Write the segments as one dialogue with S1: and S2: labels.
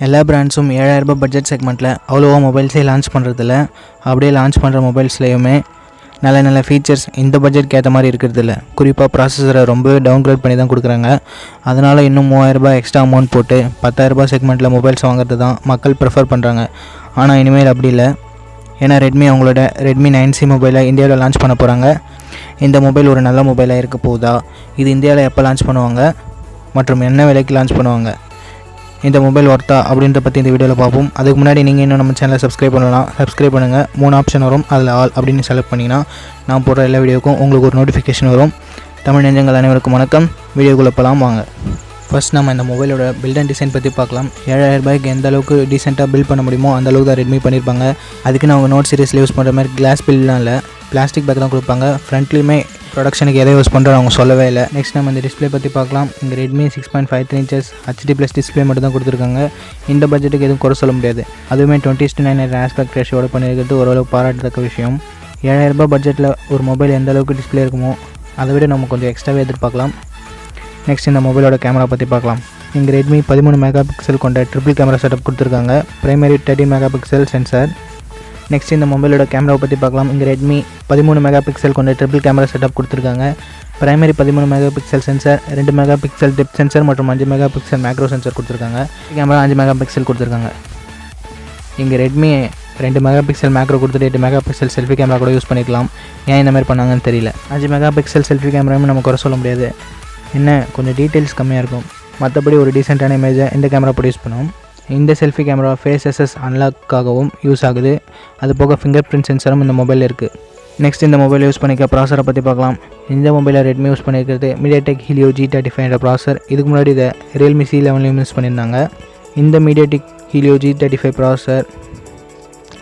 S1: எல்லா பிராண்ட்ஸும் 7000 ரூபாய் பட்ஜெட் செக்மெண்ட்டில் அவ்வளோவா மொபைல்ஸே லான்ச் பண்ணுறதில்ல. அப்படியே லான்ச் பண்ணுற மொபைல்ஸ்லேயுமே நல்ல ஃபீச்சர்ஸ் இந்த பட்ஜெட்க்கு ஏற்ற மாதிரி இருக்கிறதில்ல. குறிப்பாக ப்ராசஸரை ரொம்பவே டவுன்கிரேட் பண்ணி தான் கொடுக்குறாங்க. அதனால் இன்னும் 3000 ரூபாய் எக்ஸ்ட்ரா அமௌண்ட் போட்டு 10,000 ரூபாய் செக்மெண்ட்டில் மொபைல்ஸ் வாங்குறது தான் மக்கள் ப்ரிஃபர் பண்ணுறாங்க. ஆனால் இனிமேல் அப்படி இல்லை. ஏன்னா ரெட்மி அவங்களோட ரெட்மி 9C மொபைலை இந்தியாவில் லான்ச் பண்ண போகிறாங்க. இந்த மொபைல் ஒரு நல்ல மொபைலாக இருக்க போகுதா, இது இந்தியாவில் எப்போ லான்ச் பண்ணுவாங்க மற்றும் என்ன விலைக்கு லான்ச் பண்ணுவாங்க, இந்த மொபைல் ஒர்த்தா அப்படின்ற பற்றி இந்த வீடியோவில் பார்ப்போம். அதுக்கு முன்னாடி நீங்கள் இன்னும் நம்ம சேனலை சப்ஸ்கிரைப் பண்ணலாம். சப்ஸ்கிரைப் பண்ணுங்கள். 3 ஆப்ஷன் வரும். அதில் ஆல் அப்படின்னு செலக்ட் பண்ணிங்கன்னா நான் போடுற எல்லா வீடியோக்கும் உங்களுக்கு ஒரு நோட்டிஃபிகேஷன் வரும். தமிழ் நெஞ்சங்கள் அனைவருக்கும் வணக்கம். வீடியோக்குள்ளே போகலாம் வாங்க. ஃபர்ஸ்ட் நம்ம இந்த மொபைலோட பில்ட் அண்ட் டிசைன் பற்றி பார்க்கலாம். 7000 ரூபாய்க்கு எந்த அளவுக்கு டீசெண்டாக பில்ட் பண்ண முடியுமோ அந்த அளவுக்கு தான் ரெட்மி பண்ணியிருப்பாங்க. அதுக்குன்னு அவங்க நோட் சீரிஸில் யூஸ் பண்ணுற மாதிரி கிளாஸ் பில்ட்லாம் இல்லை, பிளாஸ்டிக் பேக் தான் கொடுப்பாங்க. ஃப்ரண்ட்லேயுமே ப்ரொடக்ஷனுக்கு எதை யூஸ் பண்ணுறோம் அவங்க சொல்லவே இல்லை. நெக்ஸ்ட் நம்ம இந்த டிஸ்பிளே பற்றி பார்க்கலாம். இங்கே ரெட்மி 6.53 inches HD+ டிஸ்பிளே மட்டும் தான் கொடுத்துருக்காங்க. இந்த பட்ஜெட்டுக்கு எதுவும் குறை சொல்ல முடியாது. அதுவுமே 20:9 ஆஸ்பெக்ட் ரேஷியோட பண்ணியிருக்கிறது ஓரளவுக்கு பாராட்டத்தக்க விஷயம். 7000 ரூபாய் பட்ஜெட்டில் ஒரு மொபைல் எந்த அளவுக்கு டிஸ்பிளே இருக்குமோ அதை விட நம்ம கொஞ்சம் எக்ஸ்ட்ராவே எதிர்பார்க்கலாம். நெக்ஸ்ட் இந்த மொபைலோட கேமரா பற்றி பார்க்கலாம். இங்கே ரெட்மி 13 மெகா பிக்சல் கொண்ட ட்ரிபிள் கேமரா செட்டப் கொடுத்துருக்காங்க. Primary 13 mega pixel sensor. Next இந்த மொபைலோட கேமராவை பற்றி பார்க்கலாம். இங்கே ரெட்மி 13 மெகா பிக்சல் கொண்ட ட்ரிபிள் கேமரா செட்டப் கொடுத்துருக்காங்க. Primary 13 mega pixel sensor, 2 mega pixel depth sensor மற்றும் 5 மெகா பிக்சல் மேக்ரோ சென்சார் கொடுத்துருக்காங்க. கேமரா 5 மெகா பிக்சல் கொடுத்துருக்காங்க. இங்கே ரெட்மி 2 மெகா பிக்சல் மேக்ரோ கொடுத்துட்டு 8 மெகா பிக்சல் செல்ஃபி கேமரா கூட யூஸ் பண்ணிக்கலாம். ஏன் இந்த மாதிரி பண்ணாங்கன்னு தெரியல. 5 மெகா பிக்சல் செல்ஃபி கேமராவும் நம்ம குறை சொல்ல முடியாது. என்ன கொஞ்சம் டீட்டெயில்ஸ் கம்மியாக இருக்கும். மற்றபடி ஒரு டீசெண்டான இமேஜை இந்த கேமரா போட்டு யூஸ் பண்ணுவோம். இந்த செல்ஃபி கேமரா ஃபேஸ் SS அன்லாக்காகவும் யூஸ் ஆகுது. அது போக ஃபிங்கர் பிரிண்ட் சென்சரும் இந்த மொபைலில் இருக்குது. நெக்ஸ்ட் இந்த மொபைல் யூஸ் பண்ணிக்க ப்ராசரை பற்றி பார்க்கலாம். இந்த மொபைலில் ரெட்மி யூஸ் பண்ணியிருக்கிறது MediaTek HELLOW G35 என்ற ப்ராசர். இதுக்கு முன்னாடி இதை Realme C11 யூஸ் பண்ணியிருந்தாங்க. இந்த MediaTek HELLOW G35 ப்ராசர்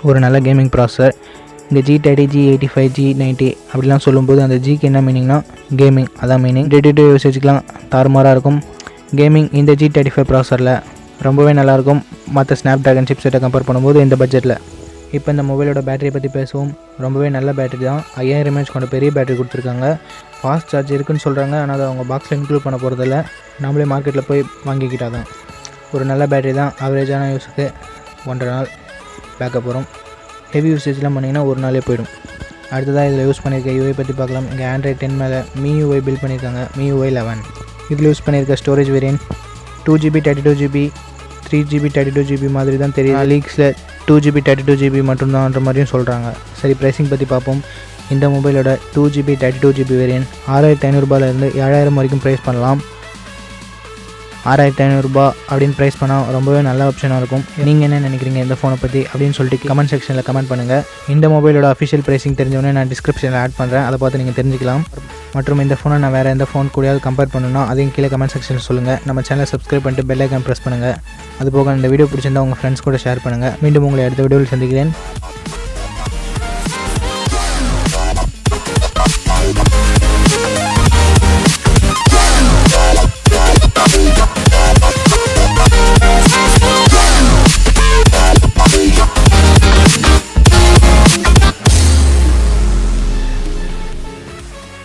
S1: ஒரு நல்ல கேமிங் ப்ராசர். இந்த G30, G85, G90 அப்படிலாம் சொல்லும்போது அந்த ஜிக்கு என்ன மீனிங்னா கேமிங், அதான் மீனிங். டே டு டே யூசேஜ்க்கெலாம் தாறுமாறாக இருக்கும். கேமிங் இந்த G35 ப்ராசரில் ரொம்பவே நல்லாயிருக்கும். மற்ற ஸ்னாப்ட்ராகன் சிப்செட்டை கம்பேர் பண்ணும்போது இந்த பட்ஜெட்டில். இப்போ இந்த மொபைலோட பேட்டரியை பற்றி பேசுவோம். ரொம்பவே நல்ல பேட்டரி தான். 5000 mAh கொண்ட பெரிய பேட்டரி கொடுத்துருக்காங்க. ஃபாஸ்ட் சார்ஜ் இருக்குதுன்னு சொல்கிறாங்க. ஆனால் அதை அவங்க பாக்ஸில் இன்க்ளூட் பண்ண போகிறதில்ல. நம்மளே மார்க்கெட்டில் போய் வாங்கிக்கிட்டால் தான். ஒரு நல்ல பேட்டரி தான். ஆவரேஜான யூஸுக்கு 1.5 நாள் பேக்கப் வரும். ஹெவி யூசேஜ்லாம் பண்ணிங்கன்னா ஒரு நாளே போயிடும். அடுத்ததாக இதில் யூஸ் பண்ணியிருக்க UI பற்றி பார்க்கலாம். இங்கே Android 10 மேலே MIUI பில்ட் பண்ணியிருக்காங்க. MIUI 11. இதில் யூஸ் பண்ணியிருக்க storage variant 2GB 32GB 3GB 32GB மாதிரி தான் தெரியுது. லீக்ஸில் 2GB 32GB மட்டும்தான்ற மாதிரியும் சொல்கிறாங்க. சரி, ப்ரைஸிங் பற்றி பார்ப்போம். இந்த மொபைலோட 2GB 32GB வேரியன்ட் 6500 ரூபாயிலேருந்து 7000 வரைக்கும் ப்ரைஸ் பண்ணலாம். 6500 ரூபாய் அப்படின்னு ப்ரைஸ் பண்ணால் ரொம்பவே நல்ல ஆப்ஷனாக இருக்கும். நீங்கள் என்ன நினைக்கிறீங்க இந்த ஃபோனை பற்றி அப்படின்னு சொல்லிட்டு கமெண்ட் செக்ஷனில் கமெண்ட் பண்ணுங்கள். இந்த மொபைலோட அஃபிஷியல் ப்ரைஸிங் தெரிஞ்சவொடனே நான் டிஸ்கிரிப்ஷனில் ஆட் பண்ணுறேன். அதை பார்த்து நீங்கள் தெரிஞ்சுக்கலாம். மற்றும் இந்த ஃபோனை நான் வேறு எந்த ஃபோன் கூடயாவது கம்பேர் பண்ணணும்னா அதையும் கீழே கமெண்ட் செக்ஷனில் சொல்லுங்கள். நம்ம சேனலை சப்ஸ்கிரைப் பண்ணிட்டு பெல் ஐக்கான் ப்ரெஸ் பண்ணுங்கள். அதுபோக இந்த வீடியோ பிடிச்சிருந்தால் உங்கள் ஃப்ரெண்ட்ஸ் கூட ஷேர் பண்ணுங்கள். மீண்டும் உங்களை அடுத்த வீடியோவில் சந்திக்கிறேன்.